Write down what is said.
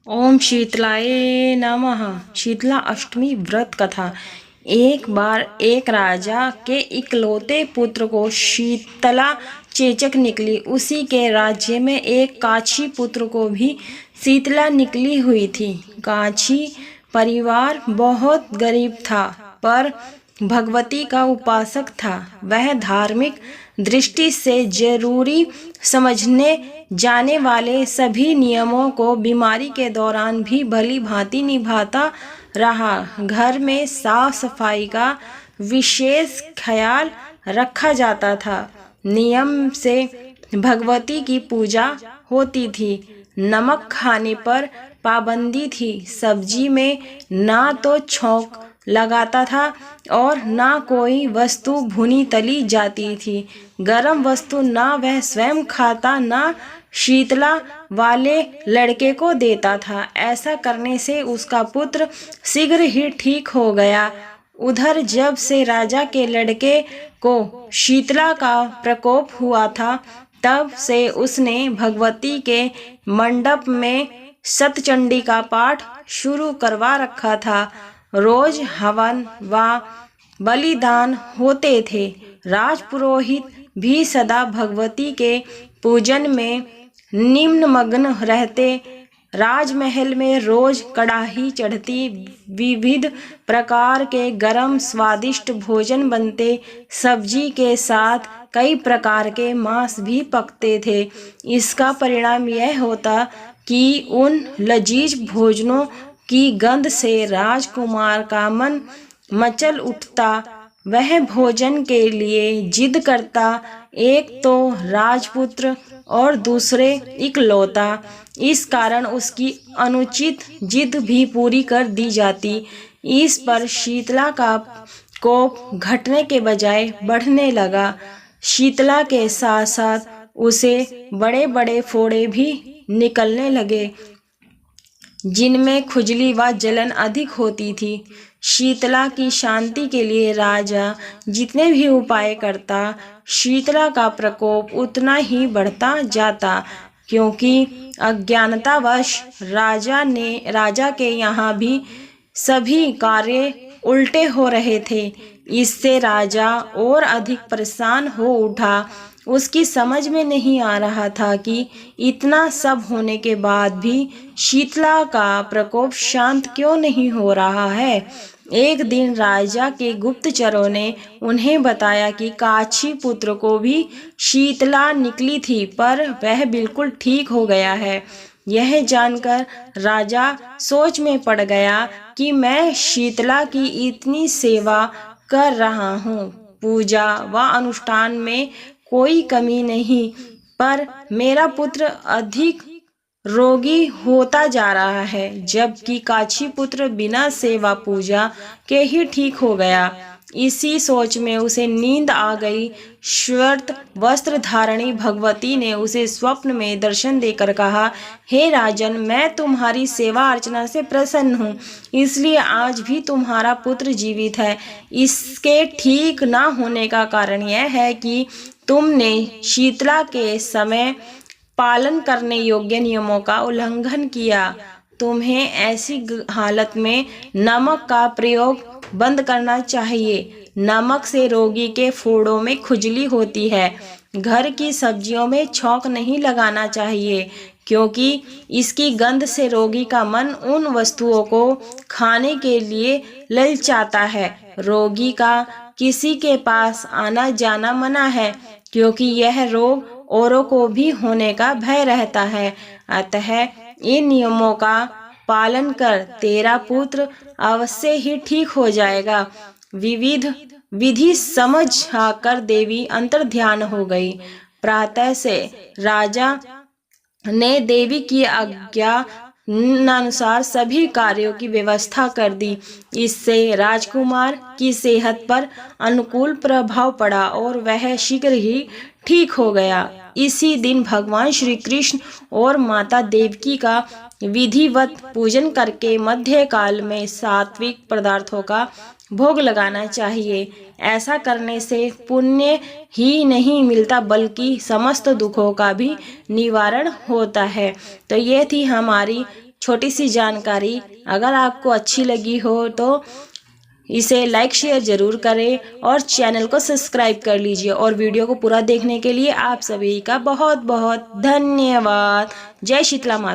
ओम शीतलाय नमः। शीतला अष्टमी व्रत कथा। एक बार एक राजा के इकलौते पुत्र को शीतला चेचक निकली। उसी के राज्य में एक काछी पुत्र को भी शीतला निकली हुई थी। काछी परिवार बहुत गरीब था, पर भगवती का उपासक था। वह धार्मिक दृष्टि से जरूरी समझने जाने वाले सभी नियमों को बीमारी के दौरान भी भली भांति निभाता रहा। घर में साफ सफाई का विशेष ख्याल रखा जाता था। नियम से भगवती की पूजा होती थी। नमक खाने पर पाबंदी थी। सब्जी में ना तो छौंक लगाता था और ना कोई वस्तु भुनी तली जाती थी। गरम वस्तु ना वह स्वयं खाता, ना शीतला वाले लड़के को देता था। ऐसा करने से उसका पुत्र शीघ्र ही ठीक हो गया। उधर जब से राजा के लड़के को शीतला का प्रकोप हुआ था, तब से उसने भगवती के मंडप में सतचंडी का पाठ शुरू करवा रखा था। रोज हवन व बलिदान होते थे। राजपुरोहित भी सदा भगवती के पूजन में निम्नमग्न रहते। राजमहल में रोज कड़ाही चढ़ती, विविध प्रकार के गरम स्वादिष्ट भोजन बनते। सब्जी के साथ कई प्रकार के मांस भी पकते थे। इसका परिणाम यह होता कि उन लजीज भोजनों की गंध से राजकुमार का मन मचल उठता। वह भोजन के लिए जिद करता। एक तो राजपुत्र और दूसरे इकलौता, इस कारण उसकी अनुचित जिद भी पूरी कर दी जाती। इस पर शीतला का कोप घटने के बजाय बढ़ने लगा। शीतला के साथ साथ उसे बड़े बड़े फोड़े भी निकलने लगे, जिनमें खुजली व जलन अधिक होती थी। शीतला की शांति के लिए राजा जितने भी उपाय करता, शीतला का प्रकोप उतना ही बढ़ता जाता। क्योंकि अज्ञानतावश राजा के यहाँ भी सभी कार्य उल्टे हो रहे थे। इससे राजा और अधिक परेशान हो उठा। उसकी समझ में नहीं आ रहा था कि इतना सब होने के बाद भी शीतला का प्रकोप शांत क्यों नहीं हो रहा है। एक दिन राजा के गुप्तचरों ने उन्हें बताया कि काछी पुत्र को भी शीतला निकली थी, पर वह बिल्कुल ठीक हो गया है। यह जानकर राजा सोच में पड़ गया कि मैं शीतला की इतनी सेवा कर रहा हूँ, पूजा व अनुष्ठान में कोई कमी नहीं, पर मेरा पुत्र अधिक रोगी होता जा रहा है, जबकि काछी पुत्र बिना सेवा पूजा के ही ठीक हो गया। इसी सोच में उसे नींद आ गई। श्वेत वस्त्र धारणी भगवती ने उसे स्वप्न में दर्शन देकर कहा, हे राजन, मैं तुम्हारी सेवा अर्चना से प्रसन्न हूँ, इसलिए आज भी तुम्हारा पुत्र जीवित है। इसके ठीक ना होने का कारण यह है कि तुमने शीतला के समय पालन करने योग्य नियमों का उल्लंघन किया। तुम्हें ऐसी हालत में नमक का प्रयोग बंद करना चाहिए। नमक से रोगी के फोड़ों में खुजली होती है। घर की सब्जियों में छौंक नहीं लगाना चाहिए, क्योंकि इसकी गंध से रोगी का मन उन वस्तुओं को खाने के लिए ललचाता है। रोगी का किसी के पास आना जाना मना है, क्योंकि यह रोग औरों को भी होने का भय रहता है। अतः इन नियमों का पालन कर, तेरा पुत्र अवश्य ही ठीक हो जाएगा। विविध विधि समझ आकर देवी अंतर्ध्यान हो गई। प्रातः से राजा ने देवी की आज्ञा अनुसार सभी कार्यों की व्यवस्था कर दी। इससे राजकुमार की सेहत पर अनुकूल प्रभाव पड़ा और वह शीघ्र ही ठीक हो गया। इसी दिन भगवान श्री कृष्ण और माता देवकी का विधिवत पूजन करके मध्य काल में सात्विक पदार्थों का भोग लगाना चाहिए। ऐसा करने से पुण्य ही नहीं मिलता, बल्कि समस्त दुखों का भी निवारण होता है। तो ये थी हमारी छोटी सी जानकारी अगर आपको अच्छी लगी हो तो इसे लाइक शेयर ज़रूर करें और चैनल को सब्सक्राइब कर लीजिए। और वीडियो को पूरा देखने के लिए आप सभी का बहुत बहुत धन्यवाद। जय शीतला माता।